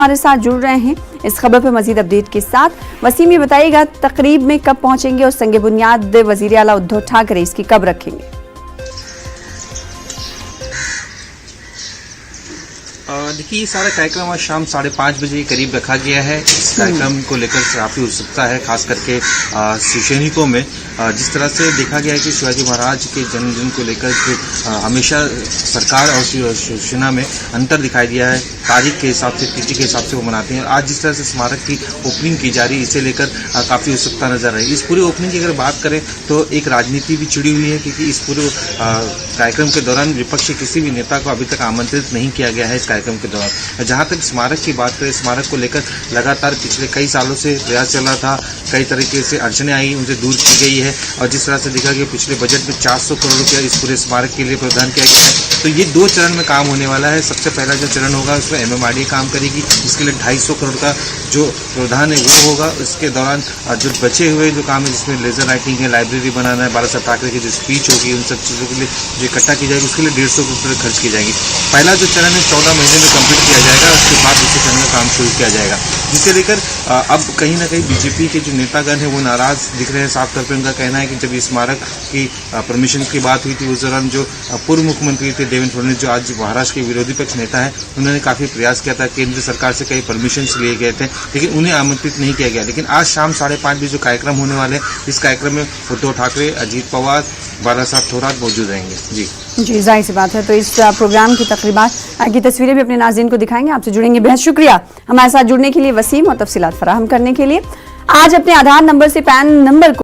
हमारे साथ जुड़ रहे हैं इस खबर पर मजीद अपडेट के साथ। वसीम, ये बताइएगा तकरीब में कब पहुंचेंगे और संग बुनियाद वजीर आला उद्धव ठाकरे इसकी कब रखेंगे? देखिए, ये सारा कार्यक्रम आज शाम 5:30 बजे के करीब रखा गया है। इस कार्यक्रम को लेकर काफी उत्सुकता है, खास करके शिवसैनिकों में। जिस तरह से देखा गया है कि शिवाजी महाराज के जन्मदिन को लेकर हमेशा सरकार और शिवसेना में अंतर दिखाई दिया है। तारीख के हिसाब से, तिथि के हिसाब से वो मनाते हैं। आज जिस तरह से स्मारक की ओपनिंग की जा रही है, इसे लेकर काफी उत्सुकता नजर आई। इस पूरी ओपनिंग की अगर बात करें तो एक राजनीति भी छिड़ी हुई है, क्योंकि इस पूरे कार्यक्रम के दौरान विपक्ष के किसी भी नेता को अभी तक आमंत्रित नहीं किया गया है। इस कार्यक्रम के दौरान जहां तक स्मारक की बात करें, स्मारक को लेकर लगातार पिछले कई सालों से प्रयास चल रहा था। कई तरीके से अड़चने आई, उनसे दूर की गई है। और जिस तरह से देखा गया, पिछले बजट में 400 करोड़ रुपया इस पूरे स्मारक के लिए प्रावधान किया गया है। तो ये 2 चरण में काम होने वाला है। सबसे पहला जो चरण होगा उसमें MMRDA काम करेगी, जिसके लिए 250 करोड़ का जो प्रावधान है वो होगा। इसके दौरान जो बचे हुए जो काम है, जिसमें लेजर राइटिंग है, लाइब्रेरी बनाना है, बाला साहब ठाकरे की जो स्पीच होगी, उन सब चीज़ों के लिए जो इकट्ठा की जाएगी, उसके लिए 150 करोड़ खर्च की जाएगी। पहला जो चरण है 14 महीने में कंप्लीट किया जाएगा। उसके बाद दूसरे चरण में काम शुरू किया जाएगा, जिसे लेकर अब कहीं ना कहीं बीजेपी के जो नेतागण है वो नाराज दिख रहे हैं। साफ तौर पर उनका कहना है कि जब इस स्मारक की परमिशन की बात हुई थी, उस दौरान जो पूर्व मुख्यमंत्री थे देवेंद्र फडणवीस, जो आज महाराष्ट्र के विरोधी पक्ष नेता है, उन्होंने काफी प्रयास किया था। केंद्र सरकार से कई परमिशन लिए गए थे, लेकिन उन्हें आमंत्रित नहीं किया गया। लेकिन आज शाम 5:30 बजे जो कार्यक्रम होने वाले हैं, इस कार्यक्रम में उद्धव ठाकरे, अजीत पवार, बाला साहब थोराट मौजूद रहेंगे। जी, जाहिर सी बात है। तो इस प्रोग्राम की तकरीबात की तस्वीरें भी अपने नाज़रीन को दिखाएंगे। आपसे जुड़ेंगे। बेहद शुक्रिया हमारे साथ जुड़ने के लिए वसीम, और तफसीलात फराहम करने के लिए। आज अपने आधार नंबर से पैन नंबर को